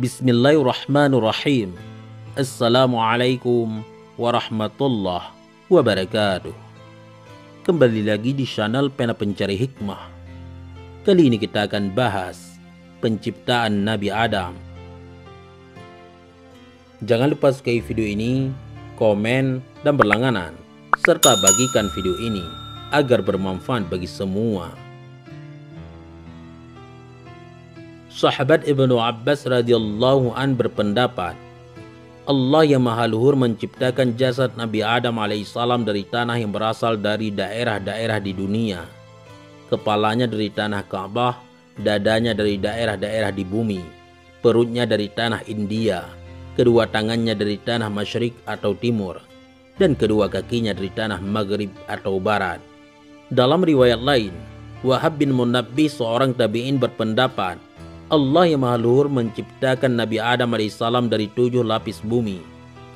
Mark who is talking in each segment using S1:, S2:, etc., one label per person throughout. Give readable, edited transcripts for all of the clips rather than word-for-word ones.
S1: Bismillahirrahmanirrahim. Assalamualaikum warahmatullahi wabarakatuh. Kembali lagi di channel Pena Pencari Hikmah. Kali ini kita akan bahas penciptaan Nabi Adam. Jangan lupa sukai video ini, komen, dan berlangganan, serta bagikan video ini agar bermanfaat bagi semua. Sahabat Ibnu Abbas radhiyallahu an berpendapat, Allah yang Maha Luhur menciptakan jasad Nabi Adam alaihissalam dari tanah yang berasal dari daerah-daerah di dunia. Kepalanya dari tanah Ka'bah, dadanya dari daerah-daerah di bumi, perutnya dari tanah India, kedua tangannya dari tanah Masyrik atau Timur, dan kedua kakinya dari tanah Maghrib atau Barat. Dalam riwayat lain, Wahab bin Munabbih seorang tabi'in berpendapat, Allah yang Maha Luhur menciptakan Nabi Adam alaihissalam dari 7 lapis bumi.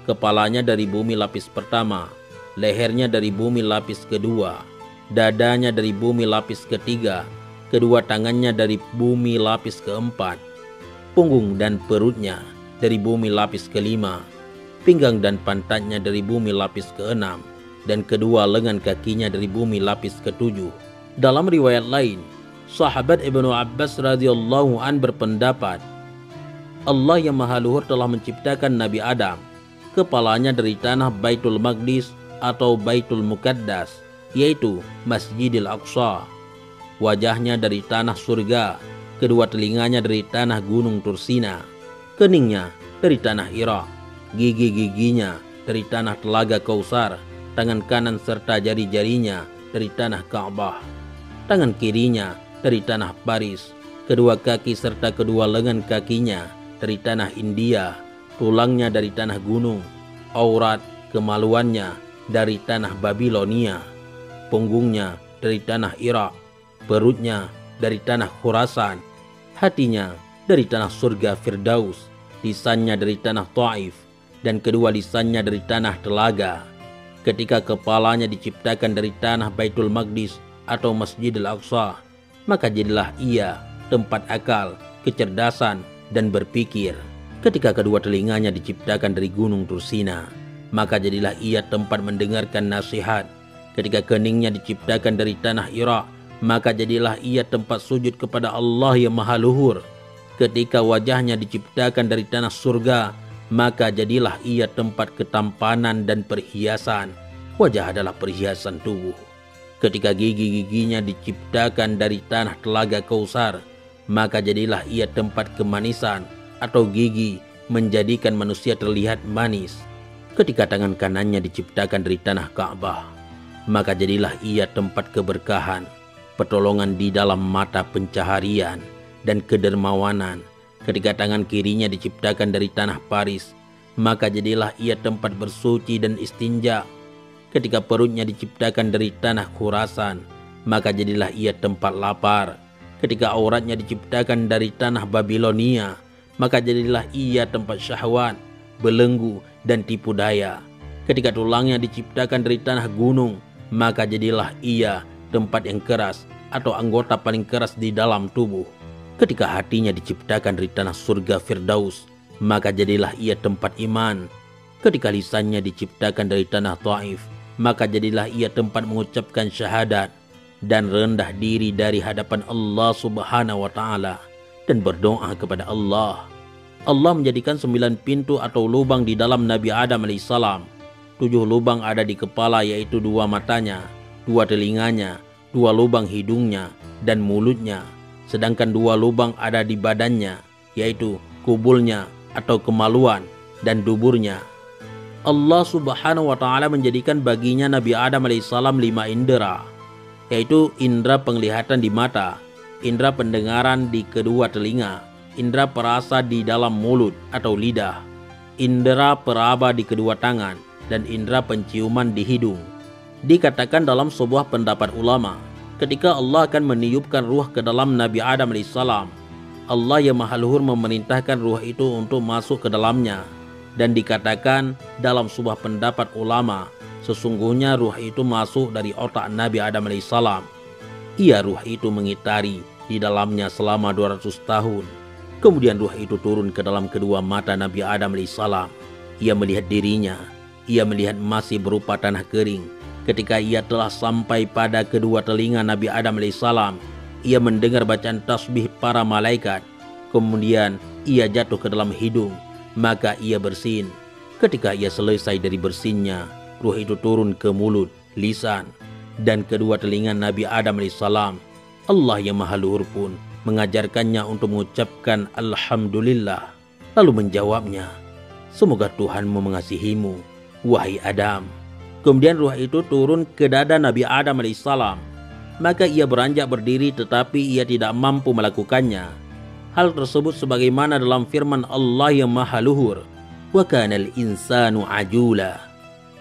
S1: Kepalanya dari bumi lapis pertama, lehernya dari bumi lapis kedua, dadanya dari bumi lapis ketiga, kedua tangannya dari bumi lapis keempat, punggung dan perutnya dari bumi lapis kelima, pinggang dan pantatnya dari bumi lapis keenam, dan kedua lengan kakinya dari bumi lapis ketujuh. Dalam riwayat lain, sahabat Ibnu Abbas radhiyallahu an berpendapat, Allah yang Maha Luhur telah menciptakan Nabi Adam. Kepalanya dari tanah Baitul Maqdis atau Baitul Muqaddas, yaitu Masjidil Aqsa. Wajahnya dari tanah surga, kedua telinganya dari tanah Gunung Tursina, keningnya dari tanah Irak, gigi-giginya dari tanah Telaga Kausar, tangan kanan serta jari-jarinya dari tanah Ka'bah, tangan kirinya dari tanah Paris, kedua kaki serta kedua lengan kakinya dari tanah India, tulangnya dari tanah gunung, aurat kemaluannya dari tanah Babilonia, punggungnya dari tanah Irak, perutnya dari tanah Khurasan, hatinya dari tanah surga Firdaus, lisannya dari tanah Taif, dan kedua lisannya dari tanah Telaga. Ketika kepalanya diciptakan dari tanah Baitul Maqdis atau Masjidil Aqsa, maka jadilah ia tempat akal, kecerdasan, dan berpikir. Ketika kedua telinganya diciptakan dari Gunung Tursina, maka jadilah ia tempat mendengarkan nasihat. Ketika keningnya diciptakan dari tanah Irak, maka jadilah ia tempat sujud kepada Allah yang Maha Luhur. Ketika wajahnya diciptakan dari tanah surga, maka jadilah ia tempat ketampanan dan perhiasan. Wajah adalah perhiasan tubuh. Ketika gigi-giginya diciptakan dari tanah Telaga Kausar, maka jadilah ia tempat kemanisan atau gigi menjadikan manusia terlihat manis. Ketika tangan kanannya diciptakan dari tanah Ka'bah, maka jadilah ia tempat keberkahan, pertolongan di dalam mata pencaharian, dan kedermawanan. Ketika tangan kirinya diciptakan dari tanah Paris, maka jadilah ia tempat bersuci dan istinja. Ketika perutnya diciptakan dari tanah Khurasan, maka jadilah ia tempat lapar. Ketika auratnya diciptakan dari tanah Babilonia, maka jadilah ia tempat syahwat, belenggu, dan tipu daya. Ketika tulangnya diciptakan dari tanah gunung, maka jadilah ia tempat yang keras atau anggota paling keras di dalam tubuh. Ketika hatinya diciptakan dari tanah surga Firdaus, maka jadilah ia tempat iman. Ketika lisannya diciptakan dari tanah Taif, maka jadilah ia tempat mengucapkan syahadat dan rendah diri dari hadapan Allah Subhanahu wa Ta'ala dan berdoa kepada Allah. Allah menjadikan 9 pintu atau lubang di dalam Nabi Adam alaihissalam. 7 lubang ada di kepala, yaitu 2 matanya, 2 telinganya, 2 lubang hidungnya dan mulutnya, sedangkan 2 lubang ada di badannya, yaitu kubulnya atau kemaluan dan duburnya. Allah Subhanahu wa Ta'ala menjadikan baginya Nabi Adam alaihissalam 5 indera, yaitu indera penglihatan di mata, indera pendengaran di kedua telinga, indera perasa di dalam mulut atau lidah, indera peraba di kedua tangan, dan indera penciuman di hidung. Dikatakan dalam sebuah pendapat ulama, ketika Allah akan meniupkan ruh ke dalam Nabi Adam alaihissalam, Allah yang Maha Luhur memerintahkan ruh itu untuk masuk ke dalamnya. Dan dikatakan dalam sebuah pendapat ulama, sesungguhnya ruh itu masuk dari otak Nabi Adam alaihissalam. Ia ruh itu mengitari di dalamnya selama 200 tahun. Kemudian ruh itu turun ke dalam kedua mata Nabi Adam alaihissalam. Ia melihat dirinya. Ia melihat masih berupa tanah kering. Ketika ia telah sampai pada kedua telinga Nabi Adam alaihissalam, ia mendengar bacaan tasbih para malaikat. Kemudian ia jatuh ke dalam hidung, maka ia bersin. Ketika ia selesai dari bersinnya, ruh itu turun ke mulut, lisan, dan kedua telinga Nabi Adam alaihissalam. Allah yang Maha Luhur pun mengajarkannya untuk mengucapkan Alhamdulillah. Lalu menjawabnya, semoga Tuhanmu mengasihimu, wahai Adam. Kemudian ruh itu turun ke dada Nabi Adam alaihissalam. Maka ia beranjak berdiri tetapi ia tidak mampu melakukannya. Hal tersebut sebagaimana dalam firman Allah yang Maha Luhur, wa kanal insanu ajula,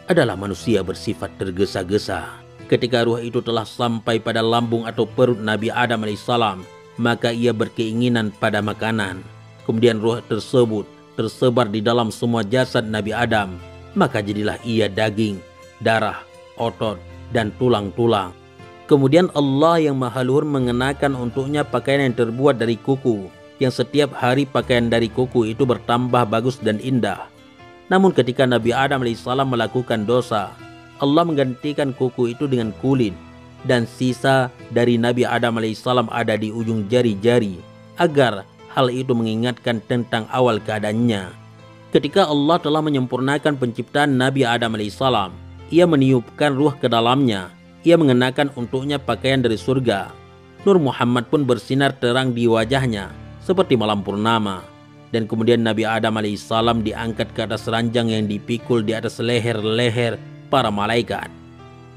S1: adalah manusia bersifat tergesa-gesa. Ketika ruh itu telah sampai pada lambung atau perut Nabi Adam alaihissalam, maka ia berkeinginan pada makanan. Kemudian ruh tersebut tersebar di dalam semua jasad Nabi Adam, maka jadilah ia daging, darah, otot, dan tulang-tulang. Kemudian Allah yang Maha Luhur mengenakan untuknya pakaian yang terbuat dari kuku, yang setiap hari pakaian dari kuku itu bertambah bagus dan indah. Namun ketika Nabi Adam alaihissalam melakukan dosa, Allah menggantikan kuku itu dengan kulit, dan sisa dari Nabi Adam alaihissalam ada di ujung jari-jari, agar hal itu mengingatkan tentang awal keadaannya. Ketika Allah telah menyempurnakan penciptaan Nabi Adam alaihissalam, ia meniupkan ruh ke dalamnya. Ia mengenakan untuknya pakaian dari surga. Nur Muhammad pun bersinar terang di wajahnya seperti malam purnama. Dan kemudian Nabi Adam alaihissalam diangkat ke atas ranjang yang dipikul di atas leher-leher para malaikat.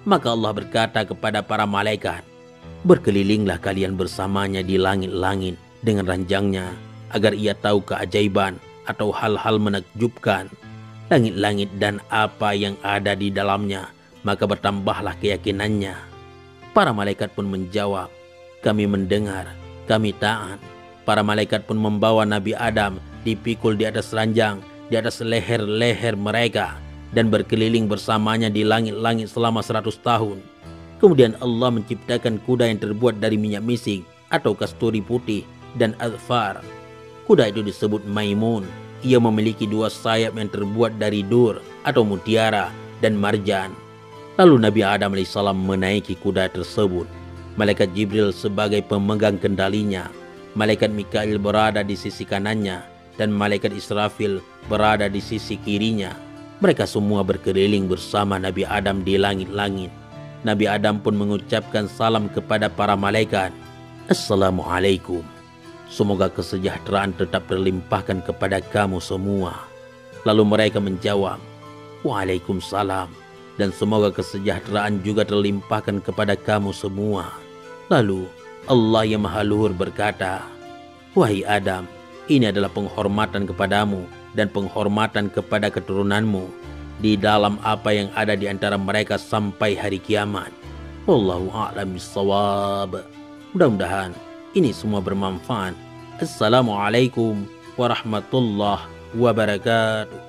S1: Maka Allah berkata kepada para malaikat, berkelilinglah kalian bersamanya di langit-langit dengan ranjangnya, agar ia tahu keajaiban atau hal-hal menakjubkan langit-langit dan apa yang ada di dalamnya, maka bertambahlah keyakinannya. Para malaikat pun menjawab, kami mendengar, kami taat. Para malaikat pun membawa Nabi Adam dipikul di atas ranjang, di atas leher-leher mereka, dan berkeliling bersamanya di langit-langit selama 100 tahun. Kemudian Allah menciptakan kuda yang terbuat dari minyak misik atau kasturi putih dan azfar. Kuda itu disebut Maimun. Ia memiliki 2 sayap yang terbuat dari dur atau mutiara dan marjan. Lalu Nabi Adam alaihissalam menaiki kuda tersebut. Malaikat Jibril sebagai pemegang kendalinya. Malaikat Mikail berada di sisi kanannya, dan malaikat Israfil berada di sisi kirinya. Mereka semua berkeliling bersama Nabi Adam di langit-langit. Nabi Adam pun mengucapkan salam kepada para malaikat. Assalamualaikum. Semoga kesejahteraan tetap terlimpahkan kepada kamu semua. Lalu mereka menjawab, Waalaikumsalam. Dan semoga kesejahteraan juga terlimpahkan kepada kamu semua. Lalu Allah yang Maha Luhur berkata, wahai Adam, ini adalah penghormatan kepadamu dan penghormatan kepada keturunanmu di dalam apa yang ada di antara mereka sampai hari kiamat. Wallahu a'lam bishawab. Mudah-mudahan ini semua bermanfaat. Assalamualaikum warahmatullahi wabarakatuh.